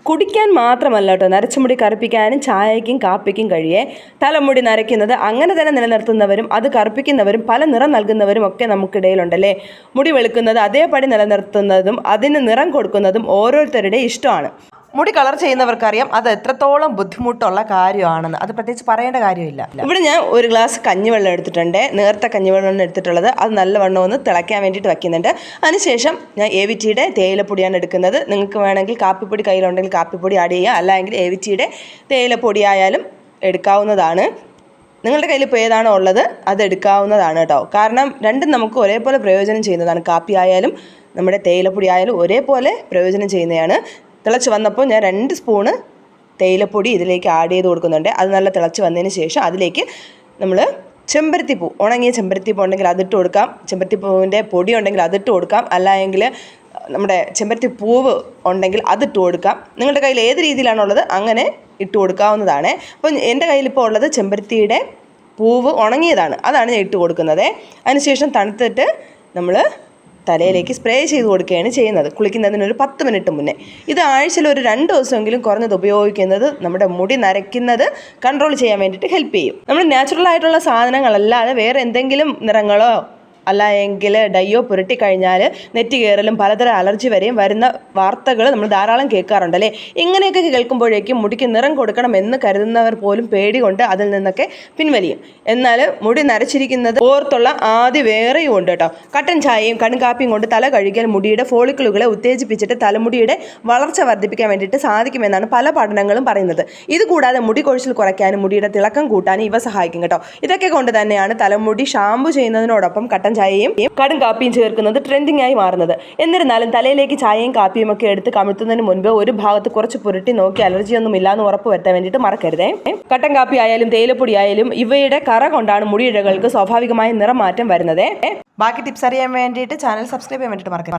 കുടിക്കാൻ മാത്രമല്ല കേട്ടോ, നരച്ചുമുടി കറുപ്പിക്കാനും ചായയ്ക്കും കാപ്പിക്കും കഴിയേ. തലമുടി നരയ്ക്കുന്നത് അങ്ങനെ തന്നെ നിലനിർത്തുന്നവരും അത് കറുപ്പിക്കുന്നവരും പല നിറം നൽകുന്നവരും ഒക്കെ നമുക്കിടയിലുണ്ടല്ലേ. മുടി വെളുക്കുന്നത് അതേപടി നിലനിർത്തുന്നതും അതിന് നിറം കൊടുക്കുന്നതും ഓരോരുത്തരുടെ ഇഷ്ടമാണ്. മുടി കളർ ചെയ്യുന്നവർക്കറിയാം അത് എത്രത്തോളം ബുദ്ധിമുട്ടുള്ള കാര്യമാണെന്ന്. അത് പ്രത്യേകിച്ച് പറയേണ്ട കാര്യമില്ല. ഇവിടെ ഞാൻ ഒരു ഗ്ലാസ് കഞ്ഞിവെള്ളം എടുത്തിട്ടുണ്ട്. നേർത്ത കഞ്ഞിവെള്ളമാണ് എടുത്തിട്ടുള്ളത്. അത് നല്ലവണ്ണം ഒന്ന് തിളയ്ക്കാൻ വേണ്ടിയിട്ട് വയ്ക്കുന്നുണ്ട്. അതിനുശേഷം ഞാൻ എവിറ്റിയുടെ തേയിലപ്പൊടിയാണ് എടുക്കുന്നത്. നിങ്ങൾക്ക് വേണമെങ്കിൽ കാപ്പിപ്പൊടി കയ്യിലുണ്ടെങ്കിൽ കാപ്പിപ്പൊടി ആഡ് ചെയ്യുക, അല്ലെങ്കിൽ എവിറ്റിയുടെ തേയിലപ്പൊടി ആയാലും എടുക്കാവുന്നതാണ്. നിങ്ങളുടെ കയ്യിൽ ഇപ്പോൾ ഏതാണോ ഉള്ളത് അത് എടുക്കാവുന്നതാണ് കേട്ടോ. കാരണം രണ്ടും നമുക്ക് ഒരേപോലെ പ്രയോജനം ചെയ്യുന്നതാണ്. കാപ്പി ആയാലും നമ്മുടെ തേയിലപ്പൊടി ആയാലും ഒരേപോലെ പ്രയോജനം ചെയ്യുന്നതാണ്. തിളച്ച് വന്നപ്പോൾ ഞാൻ 2 സ്പൂണ് തേയിലപ്പൊടി ഇതിലേക്ക് ആഡ് ചെയ്ത് കൊടുക്കുന്നുണ്ട്. അത് നല്ല തിളച്ച് വന്നതിന് ശേഷം അതിലേക്ക് നമ്മൾ ചെമ്പരത്തിപ്പൂ, ഉണങ്ങിയ ചെമ്പരത്തിപ്പൂ ഉണ്ടെങ്കിൽ അതിട്ട് കൊടുക്കാം. ചെമ്പരത്തിപ്പൂവിൻ്റെ പൊടി ഉണ്ടെങ്കിൽ അതിട്ട് കൊടുക്കാം. അല്ലെങ്കിൽ നമ്മുടെ ചെമ്പരത്തി പൂവ് ഉണ്ടെങ്കിൽ അതിട്ട് കൊടുക്കാം. നിങ്ങളുടെ കയ്യിൽ ഏത് രീതിയിലാണുള്ളത് അങ്ങനെ ഇട്ട് കൊടുക്കാവുന്നതാണ്. അപ്പോൾ എൻ്റെ കയ്യിലിപ്പോൾ ഉള്ളത് ചെമ്പരത്തിയുടെ പൂവ് ഉണങ്ങിയതാണ്, അതാണ് ഞാൻ ഇട്ട് കൊടുക്കുന്നത്. അതിനുശേഷം തണുത്തിട്ട് നമ്മൾ തലയിലേക്ക് സ്പ്രേ ചെയ്ത് കൊടുക്കുകയാണ് ചെയ്യുന്നത്, കുളിക്കുന്നതിനൊരു 10 മിനിറ്റ് മുന്നേ. ഇത് ആഴ്ചയിൽ ഒരു 2 ദിവസമെങ്കിലും കുറഞ്ഞത് ഉപയോഗിക്കുന്നത് നമ്മുടെ മുടി നരയ്ക്കുന്നത് കൺട്രോൾ ചെയ്യാൻ വേണ്ടിയിട്ട് ഹെൽപ്പ് ചെയ്യും. നമ്മൾ നാച്ചുറൽ ആയിട്ടുള്ള സാധനങ്ങളല്ലാതെ വേറെ എന്തെങ്കിലും നിറങ്ങളോ അല്ലെങ്കിൽ ഡയ്യോ പുരട്ടി കഴിഞ്ഞാൽ നെറ്റി കയറലും പലതരം അലർജി വരെയും വരുന്ന വാർത്തകൾ നമ്മൾ ധാരാളം കേൾക്കാറുണ്ടല്ലേ. ഇങ്ങനെയൊക്കെ കേൾക്കുമ്പോഴേക്കും മുടിക്ക് നിറം കൊടുക്കണമെന്ന് കരുതുന്നവർ പോലും പേടി കൊണ്ട് അതിൽ നിന്നൊക്കെ പിൻവലിയും. എന്നാൽ മുടി നരച്ചിരിക്കുന്നത് ഓർത്തുള്ള ആദ്യ വേറെയും ഉണ്ട് കേട്ടോ. കട്ടൻ ചായയും കടുങ്കാപ്പിയും കൊണ്ട് തല കഴുകിയാൽ മുടിയുടെ ഫോളിക്കിളുകളെ ഉത്തേജിപ്പിച്ചിട്ട് തലമുടിയുടെ വളർച്ച വർദ്ധിപ്പിക്കാൻ വേണ്ടിയിട്ട് സാധിക്കുമെന്നാണ് പല പഠനങ്ങളും പറയുന്നത്. ഇതുകൂടാതെ മുടി കൊഴിച്ചിൽ കുറയ്ക്കാനും മുടിയുടെ തിളക്കം കൂട്ടാനും ഇവ സഹായിക്കും കേട്ടോ. ഇതൊക്കെ കൊണ്ട് തന്നെയാണ് തലമുടി ഷാമ്പു ചെയ്യുന്നതിനോടൊപ്പം കട്ടൻ ചായയും കടും കാപ്പിയും ചേർക്കുന്നത് ട്രെൻഡിങ് ആയി മാറുന്നത്. എന്നിരുന്നാലും തലയിലേക്ക് ചായയും കാപ്പിയും ഒക്കെ എടുത്ത് കമിഴ്ത്തുന്നതിന് മുൻപ് ഒരു ഭാഗത്ത് കുറച്ച് പുരട്ടി നോക്കി അലർജിയൊന്നും ഇല്ലാന്ന് ഉറപ്പ് വരുത്താൻ വേണ്ടിയിട്ട് മറക്കരുതേ. കട്ടൻ കാപ്പി ആയാലും തേയിലപ്പൊടി ആയാലും ഇവയുടെ കറ കൊണ്ടാണ് മുടിയിഴകൾക്ക് സ്വാഭാവികമായ നിറമാറ്റം വരുന്നത്. ബാക്കി ടിപ്സ് അറിയാൻ വേണ്ടിയിട്ട് ചാനൽ സബ്സ്ക്രൈബ് ചെയ്യാൻ വേണ്ടിയിട്ട് മറക്കരുത്.